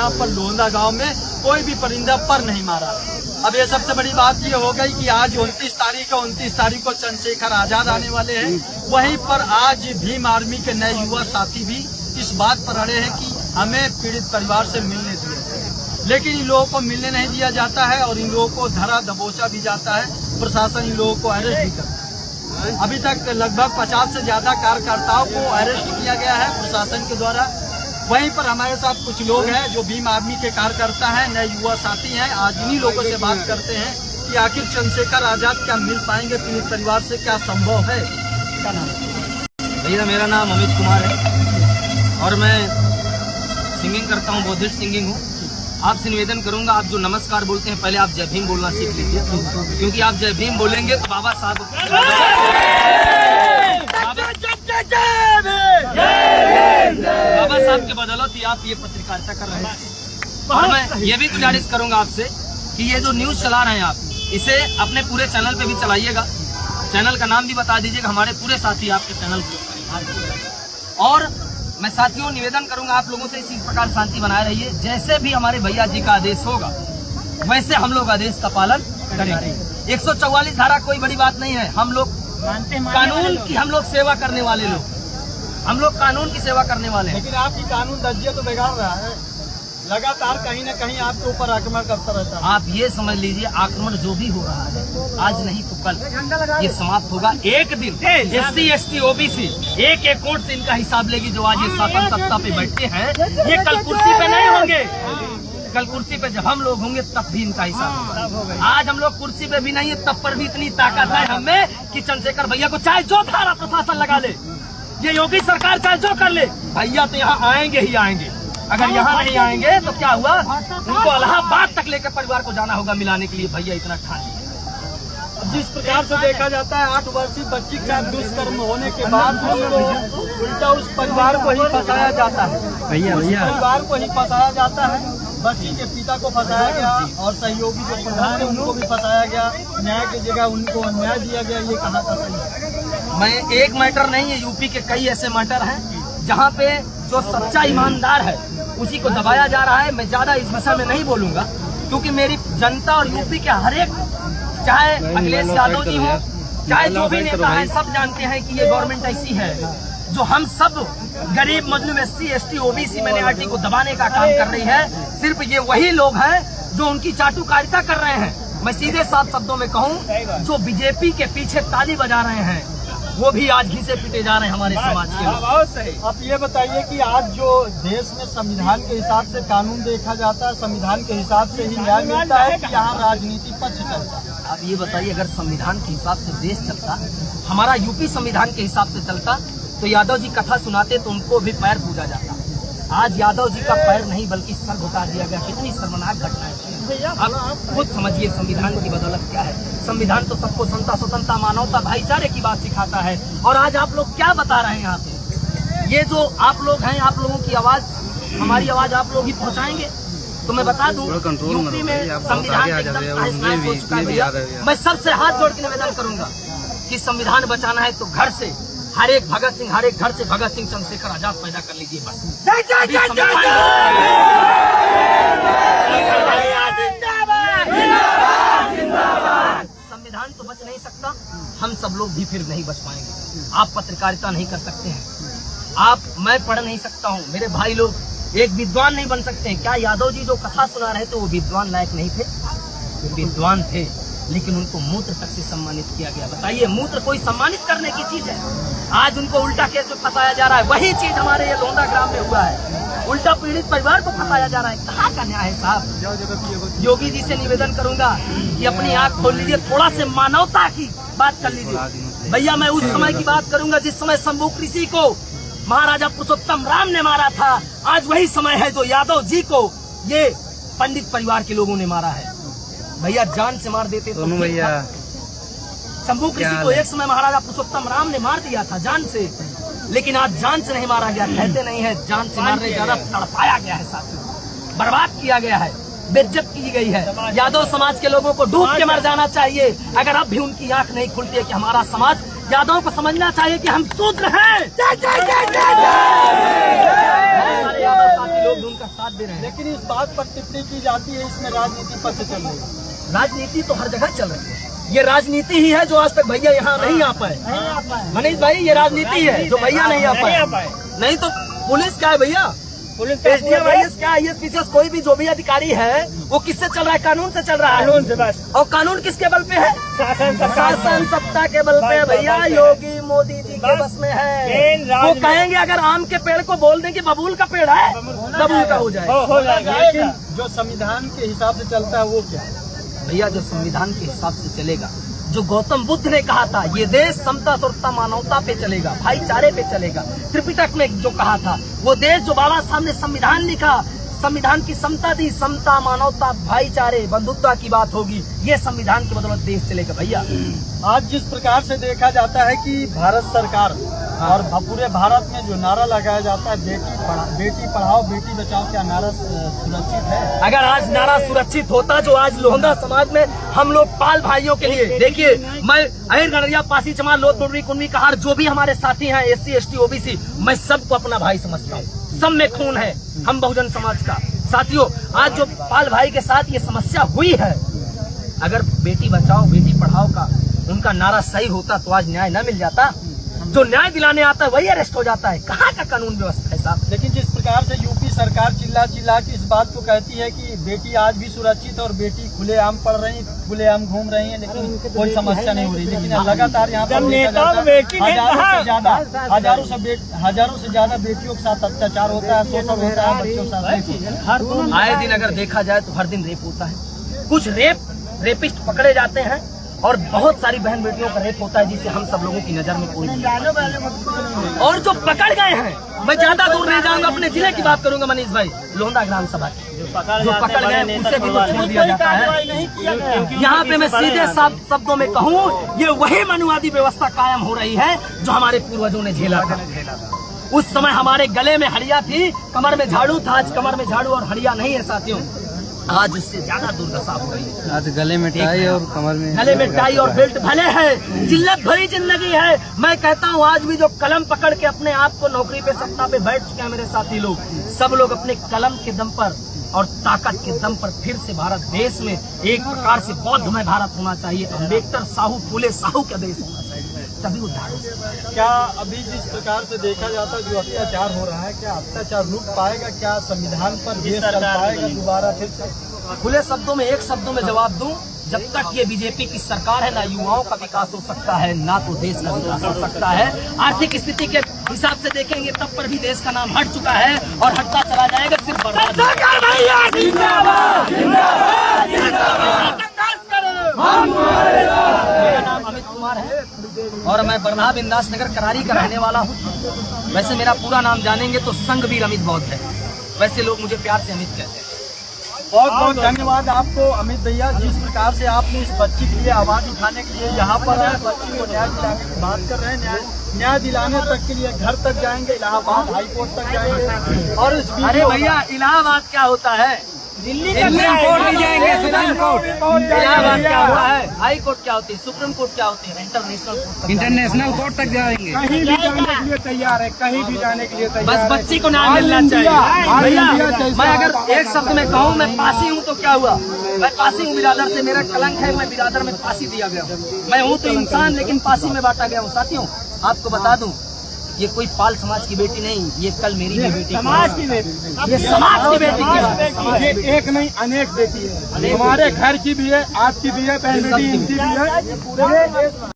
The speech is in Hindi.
यहाँ पर लोंदा गांव में कोई भी परिंदा पर नहीं मारा। अब ये सबसे बड़ी बात ये हो गई कि आज 29 तारीख को चंद्रशेखर आजाद आने वाले हैं। वहीं पर आज भीम आर्मी के नए युवा साथी भी इस बात पर अड़े हैं कि हमें पीड़ित परिवार से मिलने दिया जाए, लेकिन इन लोगों को मिलने नहीं दिया जाता है और इन लोगों को धरा दबोचा भी जाता है। प्रशासन इन लोगों को अरेस्ट भी करता है। अभी तक लगभग 50 से ज्यादा कार्यकर्ताओं को अरेस्ट किया गया है प्रशासन के द्वारा। वहीं पर हमारे साथ कुछ लोग हैं जो भीम आर्मी के कार्यकर्ता हैं, नए युवा साथी हैं। आज इन्हीं लोगों से बात करते हैं कि आखिर चंद्रशेखर आजाद क्या मिल पाएंगे पीड़ित परिवार से, क्या संभव है। क्या नाम है भैया? मेरा नाम अमित कुमार है और मैं सिंगिंग करता हूँ, बौद्धिस्ट सिंगिंग हूँ। आपसे निवेदन करूंगा, आप जो नमस्कार बोलते हैं पहले आप जय भीम बोलना सीख लीजिए, क्योंकि आप जय भीम बोलेंगे तो बाबा साहब के बदौलत ही आप ये पत्रकारिता कर रहे हैं। और मैं ये भी गुजारिश करूंगा आपसे कि ये जो न्यूज चला रहे हैं आप, इसे अपने पूरे चैनल पे भी चलाइएगा। चैनल का नाम भी बता दीजिएगा, हमारे पूरे साथी आपके चैनल को। और मैं साथियों निवेदन करूंगा आप लोगों से इसी प्रकार शांति बनाए रहिए। जैसे भी हमारे भैया जी का आदेश होगा वैसे हम लोग आदेश का पालन करेंगे। 144 धारा कोई बड़ी बात नहीं है। हम लोग कानून की हम लोग सेवा करने वाले लोग, हम लोग कानून की सेवा करने वाले हैं। लेकिन आपकी कानून दर्जिया तो बिगाड़ रहा है, लगातार कहीं न कहीं आपके ऊपर आक्रमण करता रहता है। आप ये समझ लीजिए, आक्रमण जो भी हो रहा है आज नहीं तो कल ये समाप्त होगा। एक दिन SC ST OBC एक वोट से इनका हिसाब लेगी। जो आज ये शासन सत्ता पे बैठे हैं ये कल कुर्सी पे नहीं होंगे। कल कुर्सी पे जब हम लोग होंगे तब भी इनका हिसाब होगा। आज हम लोग कुर्सी पे भी नहीं है, तब पर भी इतनी ताकत है हमें कि चंद्रशेखर भैया को चाहे जो धारा प्रशासन लगा ले, ये योगी सरकार चाहे जो कर ले, भैया तो यहाँ आएंगे ही आएंगे। अगर यहाँ नहीं आएंगे तो क्या हुआ, उनको इलाहाबाद तक लेकर परिवार को जाना होगा मिलाने के लिए। भैया इतना ठान लिया। जिस प्रकार से देखा जाता है 8 वर्षीय बच्ची के साथ दुष्कर्म होने के बाद उल्टा उस परिवार को ही फंसाया जाता है। परिवार को ही फंसाया जाता है। बच्ची के पिता को फंसाया गया और सहयोगी जो प्रधान है उनको भी फंसाया गया। न्याय की जगह उनको अन्याय दिया गया। ये कहाँ का सही है? मैं एक मैटर नहीं है, यूपी के कई ऐसे मैटर हैं जहाँ पे जो सच्चा ईमानदार है उसी को दबाया जा रहा है। मैं ज्यादा इस विषय में नहीं बोलूंगा क्योंकि मेरी जनता और यूपी के हर एक, चाहे अखिलेश यादव जी हो, चाहे जो भी नेता है, सब जानते हैं कि ये गवर्नमेंट ऐसी है जो हम सब गरीब मजलूम SC ST OBC माइनॉरिटी को दबाने का काम कर रही है। सिर्फ ये वही लोग हैं जो उनकी चाटुकारिता कर रहे हैं। मैं सीधे साफ शब्दों में कहूँ, जो बीजेपी के पीछे ताली बजा रहे हैं वो भी आज घिसे पीटे जा रहे हैं हमारे समाज के लोग। आप ये बताइए कि आज जो देश में संविधान के हिसाब से कानून देखा जाता है, संविधान के हिसाब से ही न्याय मिलता है कि यहाँ राजनीति पक्ष चलता है? आप ये बताइए, अगर संविधान के हिसाब से देश चलता, हमारा यूपी संविधान के हिसाब से चलता तो यादव जी कथा सुनाते तो उनको भी पैर पूजा जाता। आज यादव जी का पैर नहीं बल्कि सर उतार दिया गया। कितनी शर्मनाक घटना है। आप खुद समझिए संविधान की बदौलत क्या है। संविधान तो सबको समता, स्वतंत्रता, मानवता, भाईचारे की बात सिखाता है। और आज आप लोग क्या बता रहे हैं यहाँ पे? ये जो आप लोग हैं, आप लोगों की आवाज, हमारी आवाज आप लोग ही पहुँचाएंगे। तो मैं बता दूं, यूपी में संविधान एकदम तहस-नहस हो चुका है भैया। मैं सबसे हाथ जोड़ के निवेदन करूंगा कि संविधान बचाना है तो घर से हर एक भगत सिंह, हर एक घर से भगत सिंह चंद्रशेखर आजाद पैदा कर लीजिए बस। संविधान तो बच नहीं सकता, हम सब लोग भी फिर नहीं बच पाएंगे। आप पत्रकारिता नहीं कर सकते हैं, मैं पढ़ नहीं सकता हूँ, मेरे भाई लोग एक विद्वान नहीं बन सकते हैं। क्या यादव जी जो कथा सुना रहे थे वो विद्वान लायक नहीं थे? विद्वान थे, लेकिन उनको मूत्र तक से सम्मानित किया गया। बताइए, मूत्र कोई सम्मानित करने की चीज है? आज उनको उल्टा केस में फंसाया जा रहा है। वही चीज हमारे ये लोंदा ग्राम में हुआ है, उल्टा पीड़ित परिवार को फंसाया जा रहा है। कहाँ का न्याय है साहब? योगी जी से निवेदन करूंगा कि अपनी आंख खोल लीजिए, थोड़ा से मानवता की बात कर लीजिए। भैया मैं उस समय की बात करूंगा जिस समय शंभू ऋषि को महाराजा पुरुषोत्तम राम ने मारा था। आज वही समय है जो यादव जी को ये पंडित परिवार के लोगों ने मारा है। भैया जान से मार देते तो भैया, शंभू ऋषि को एक समय महाराजा पुरुषोत्तम राम ने मार दिया था जान से, लेकिन आज जान से नहीं मारा गया। कहते नहीं है जान से मारने ज्यादा तड़पाया गया है साथियों, बर्बाद किया गया है, बेइज्जत की गई है। यादव समाज के लोगों को डूब के मर जाना चाहिए। अगर अब भी उनकी आंख नहीं खुलती है कि हमारा समाज, यादव को समझना चाहिए कि हम शूद्र हैं। यादव साथी लोग उनका साथ दे रहे हैं। लेकिन इस बात पर टिप्पणी की जाती है इसमें राजनीति पक्ष चल रही है। राजनीति तो हर जगह चल रही है। ये राजनीति ही है जो आज तक भैया यहाँ नहीं आ पाए। मनीष भाई, ये राजनीति है जो भैया नहीं आ पाए। नहीं तो पुलिस क्या है भैया, पुलिस एसडीएम आईएएस क्या आईएएस पीसीएस कोई भी जो भी अधिकारी है वो किससे चल रहा है? कानून से चल रहा है। कानून से बस। और कानून किसके बल पे है? शासन सत्ता के बल पे। भैया योगी मोदी जी के बस में है। वो कहेंगे अगर आम के पेड़ को बोल दें कि बबूल का पेड़ है, बबूल का हो जाएगा। लेकिन जो संविधान के हिसाब से चलता है वो क्या है? भैया जो संविधान के हिसाब से चलेगा, जो गौतम बुद्ध ने कहा था ये देश समता सुरता मानवता पे चलेगा, भाईचारे पे चलेगा। त्रिपिटक में जो कहा था वो देश, जो बाबा साहब ने संविधान लिखा, संविधान की समता दी, समता मानवता भाईचारे बंधुत्व की बात होगी, ये संविधान की बदौलत देश चलेगा भैया। आज जिस प्रकार से देखा जाता है कि भारत सरकार और पूरे भारत में जो नारा लगाया जाता है बेटी पढ़ाओ बेटी बचाओ, क्या नारा सुरक्षित है? अगर आज नारा सुरक्षित होता जो आज लोहंदा समाज में हम लोग पाल भाइयों के लिए, देखिए मैं अहिर गणरिया पासी चमार लोध बुर्री कुंडवी कहार जो भी हमारे साथी हैं एससी एसटी ओबीसी, मैं सबको अपना भाई समझता हूँ। सब में खून है हम बहुजन समाज का। साथियों, आज जो पाल भाई के साथ ये समस्या हुई है, अगर बेटी बचाओ बेटी पढ़ाओ का उनका नारा सही होता तो आज न्याय न मिल जाता। जो न्याय दिलाने आता है वही अरेस्ट हो जाता है। कहाँ का कानून व्यवस्था है साहब? लेकिन जिस प्रकार से यूपी सरकार चिल्ला के इस बात को कहती है कि बेटी आज भी सुरक्षित है और बेटी खुलेआम पढ़ रही, खुलेआम घूम रही है, लेकिन कोई समस्या नहीं हो रही। लेकिन लगातार यहाँ पर हजारों से ज्यादा बेटियों के साथ अत्याचार होता है, शोषण होता है, बच्चों के साथ। आए दिन अगर देखा जाए तो हर दिन रेप होता है। कुछ रेपिस्ट पकड़े जाते हैं और बहुत सारी बहन बेटियों का रेप होता है जिसे हम सब लोगों की नजर में कोई नहीं। और जो पकड़ गए हैं, मैं ज्यादा दूर नहीं जाऊंगा, अपने जिले की बात करूंगा मनीष भाई, लोहंदा ग्राम सभा की जो पकड़ गए उसे भी तो छोड़ दिया जाता है। यहाँ पे मैं सीधे शब्दों में कहूँ, ये वही मनुवादी व्यवस्था कायम हो रही है जो हमारे पूर्वजों ने झेला था। उस समय हमारे गले में हड़िया थी, कमर में झाड़ू था। आज कमर में झाड़ू और हड़िया नहीं है साथियों, आज उससे ज्यादा दुर्दशा हो रही है। आज गले में टाई और कमर में गले में टाई और बेल्ट भले है, जिल्लत भरी जिंदगी है। मैं कहता हूँ आज भी जो कलम पकड़ के अपने आप को नौकरी पे सत्ता पे बैठ चुके हैं मेरे साथी लोग, सब लोग अपने कलम के दम पर और ताकत के दम पर फिर से भारत देश में एक प्रकार से बौद्धमय भारत होना चाहिए। अम्बेडकर साहू फूले साहू का देश होना चाहिए, तभी उद्धार हो सकता है। क्या अभी जिस प्रकार से देखा जाता है जो अत्याचार हो रहा है, क्या अत्याचार रुक पाएगा? क्या संविधान पर देश चल पाएगा दोबारा फिर से? खुले शब्दों में एक शब्दों में जवाब दूं, जब तक ये बीजेपी की सरकार है ना युवाओं का विकास हो सकता है, ना तो देश का विकास हो सकता है। आर्थिक स्थिति के हिसाब से देखेंगे तब पर भी देश का नाम हट चुका है और हटता चला जाएगा। सिर्फ मेरा नाम अमित कुमार है और मैं बरनाह बिंदास नगर करारी का रहने वाला हूँ। वैसे मेरा पूरा नाम जानेंगे तो संघवीर अमित बौद्ध है, वैसे लोग मुझे प्यार से अमित कहते हैं। बहुत बहुत धन्यवाद आपको अमित भैया, जिस प्रकार से आपने इस बच्ची के लिए आवाज उठाने के लिए यहाँ पर आए, बच्ची को न्याय दिलाने की बात कर रहे हैं। न्याय दिलाने तक के लिए घर तक जाएंगे, इलाहाबाद हाई कोर्ट तक जाएंगे। और इस अरे भैया इलाहाबाद क्या होता है? दिल्ली कोर्ट भी जाएंगे, सुप्रीम कोर्ट। इलाहाबाद क्या होता है? हाई कोर्ट क्या होती है? सुप्रीम कोर्ट क्या होती है? इंटरनेशनल कोर्ट तक जाएंगे। कहीं भी जाने के लिए तैयार है, कहीं भी जाने के लिए तैयार। बस बच्ची को न्याय मिलना चाहिए भैया। मैं अगर एक शब्द में कहूँ, मैं पासी हूँ तो क्या हुआ? मैं पासी हूँ, बिरादर से मेरा कलंक है, मैं बिरादर में पासी दिया गया हूँ। मैं हूँ तो इंसान लेकिन पासी में बांटा गया हूँ। साथियों आपको बता दूं, ये कोई पाल समाज की बेटी नहीं, ये कल मेरी भी बेटी, समाज की बेटी, ये समाज की बेटी की ये एक नहीं अनेक बेटी है। हमारे घर की भी है, आपकी भी है, बहन बेटी इनकी भी है।